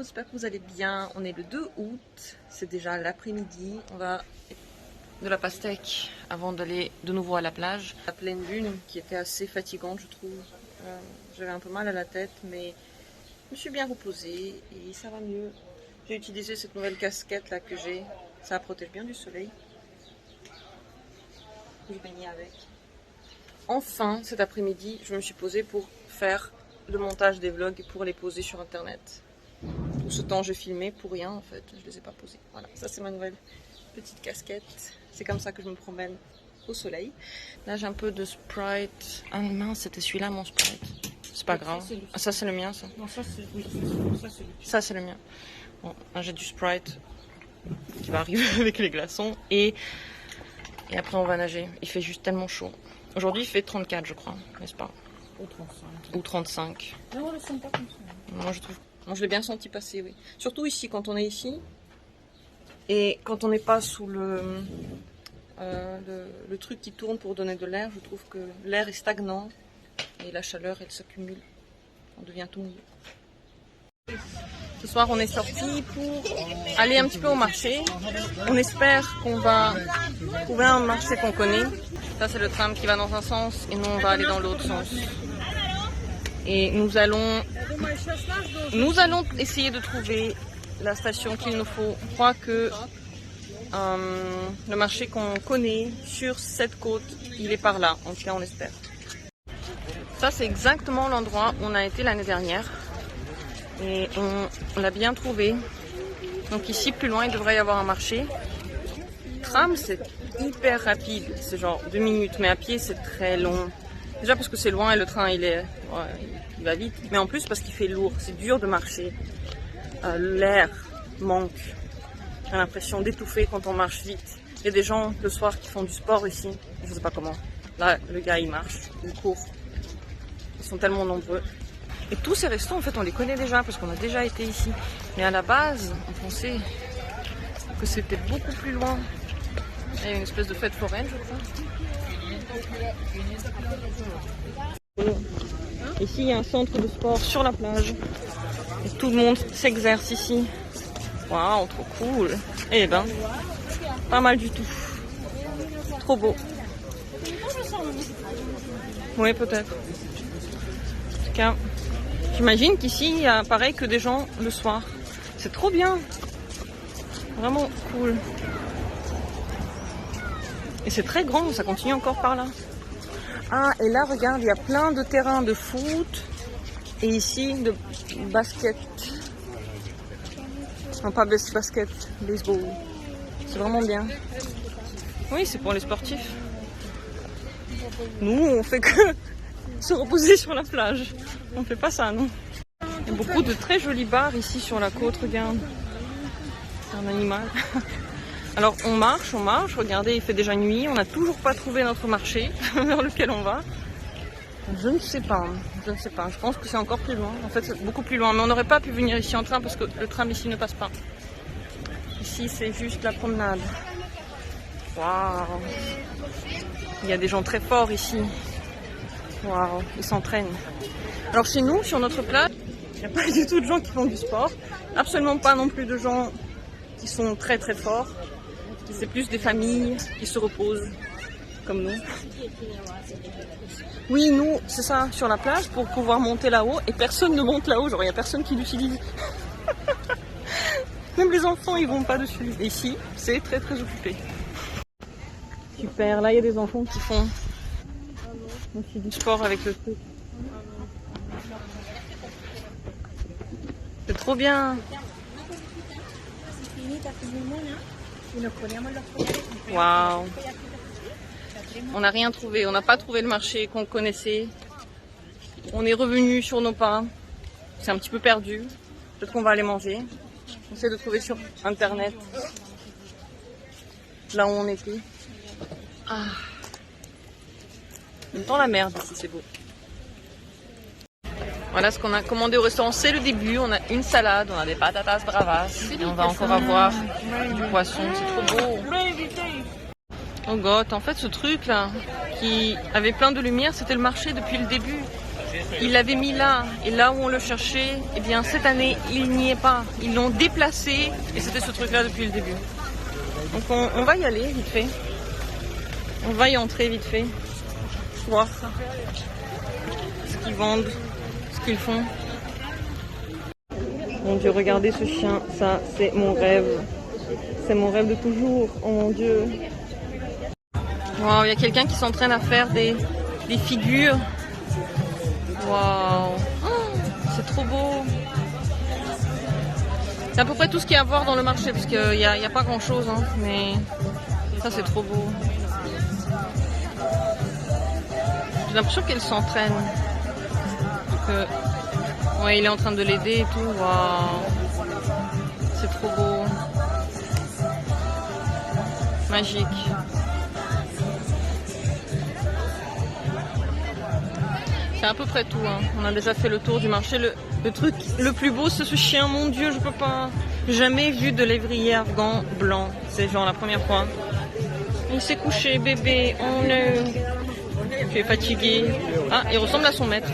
j'espère que vous allez bien. On est le 2 août, c'est déjà l'après-midi. On va de la pastèque avant d'aller de nouveau à la plage. La pleine lune qui était assez fatigante, je trouve. J'avais un peu mal à la tête, mais je me suis bien reposée et ça va mieux. J'ai utilisé cette nouvelle casquette là que j'ai. Ça protège bien du soleil. Je baignais avec. Enfin, cet après-midi, je me suis posée pour faire le montage des vlogs pour les poser sur internet. Tout ce temps, j'ai filmé pour rien en fait. Je les ai pas posés. Voilà, ça c'est ma nouvelle petite casquette. C'est comme ça que je me promène au soleil. Là, j'ai un peu de Sprite. Ah mince, c'était celui-là mon Sprite. C'est pas grave. Ah, ça c'est le mien, ça. Non, ça c'est oui, ça c'est le mien. Bon, là j'ai du Sprite qui va arriver avec les glaçons et après on va nager. Il fait juste tellement chaud. Aujourd'hui il fait 34 je crois, n'est-ce pas? Ou 35. Ou 35. Non, on le sent pas comme ça. Moi je trouve. Moi je l'ai bien senti passer, oui. Surtout ici, quand on est ici et quand on n'est pas sous le truc qui tourne pour donner de l'air, je trouve que l'air est stagnant et la chaleur elle s'accumule. On devient tout mouillé. Ce soir, on est sorti pour aller un petit peu au marché. On espère qu'on va trouver un marché qu'on connaît. Ça, c'est le tram qui va dans un sens et nous, on va aller dans l'autre sens. Et nous allons essayer de trouver la station qu'il nous faut. Je crois que le marché qu'on connaît sur cette côte, il est par là. En tout cas, on espère. Ça, c'est exactement l'endroit où on a été l'année dernière. Et on l'a bien trouvé. Donc ici, plus loin, il devrait y avoir un marché. Tram, c'est hyper rapide. C'est genre 2 minutes. Mais à pied, c'est très long. Déjà parce que c'est loin et le train, il va vite. Mais en plus, parce qu'il fait lourd. C'est dur de marcher. L'air manque. J'ai l'impression d'étouffer quand on marche vite. Il y a des gens, le soir, qui font du sport ici. Je sais pas comment. Là, le gars, il marche. Il court. Ils sont tellement nombreux. Et tous ces restos, en fait, on les connaît déjà parce qu'on a déjà été ici. Mais à la base, on pensait que c'était beaucoup plus loin. Il y a une espèce de fête foraine, je crois. Ici, il y a un centre de sport sur la plage. Et tout le monde s'exerce ici. Waouh, trop cool. Eh ben, pas mal du tout. Trop beau. Oui, peut-être. En tout cas... J'imagine qu'ici, il y a pareil que des gens le soir. C'est trop bien. Vraiment cool. Et c'est très grand, ça continue encore par là. Ah, et là, regarde, il y a plein de terrains de foot. Et ici, de basket. Non, pas basket, baseball. C'est vraiment bien. Oui, c'est pour les sportifs. Nous, on fait que se reposer sur la plage. On fait pas ça, non. Il y a beaucoup de très jolis bars ici sur la côte, regarde. C'est un animal. Alors on marche, regardez, il fait déjà nuit, on n'a toujours pas trouvé notre marché vers lequel on va. Je ne sais pas, je pense que c'est encore plus loin. En fait, c'est beaucoup plus loin, mais on n'aurait pas pu venir ici en train parce que le tram ici ne passe pas. Ici, c'est juste la promenade. Waouh! Il y a des gens très forts ici. Waouh, ils s'entraînent. Alors chez nous, sur notre plage, il n'y a pas du tout de gens qui font du sport. Absolument pas non plus de gens qui sont très très forts. C'est plus des familles qui se reposent, comme nous. Oui, nous, c'est ça, sur la plage, pour pouvoir monter là-haut. Et personne ne monte là-haut, genre il n'y a personne qui l'utilise. Même les enfants, ils vont pas dessus. Et ici, c'est très très occupé. Super, là il y a des enfants qui font aussi du sport avec le truc. C'est trop bien. Waouh. On n'a rien trouvé, on n'a pas trouvé le marché qu'on connaissait. On est revenu sur nos pas. C'est un petit peu perdu. Peut-être qu'on va aller manger. On essaie de trouver sur internet là où on était. Ah. En même temps, la merde ici, c'est beau. Voilà ce qu'on a commandé au restaurant, c'est le début. On a une salade, on a des patatas bravas et on va encore avoir du poisson, c'est trop beau. Oh god, en fait ce truc là qui avait plein de lumière, c'était le marché depuis le début. il l'avait mis là, et là où on le cherchait, eh bien cette année, il n'y est pas. Ils l'ont déplacé, et c'était ce truc-là depuis le début. Donc on va y aller vite fait. On va y entrer vite fait. Voir ce qu'ils vendent, ce qu'ils font. Mon Dieu, regardez ce chien, ça c'est mon rêve. C'est mon rêve de toujours, oh mon Dieu. Waouh, il y a quelqu'un qui s'entraîne à faire des figures. Waouh, oh, c'est trop beau. C'est à peu près tout ce qu'il y a à voir dans le marché, parce qu'il n'y a pas grand chose, hein, mais ça c'est trop beau. J'ai l'impression qu'elle s'entraîne. Ouais, il est en train de l'aider et tout. Waouh, c'est trop beau. Magique. C'est à peu près tout, hein. On a déjà fait le tour du marché. Le truc le plus beau, c'est ce chien. Mon Dieu, je peux pas. Jamais vu de lévrier afghan blanc. C'est genre la première fois. Il s'est couché, bébé. Oh non. Tu es fatigué. Ah, il ressemble à son maître.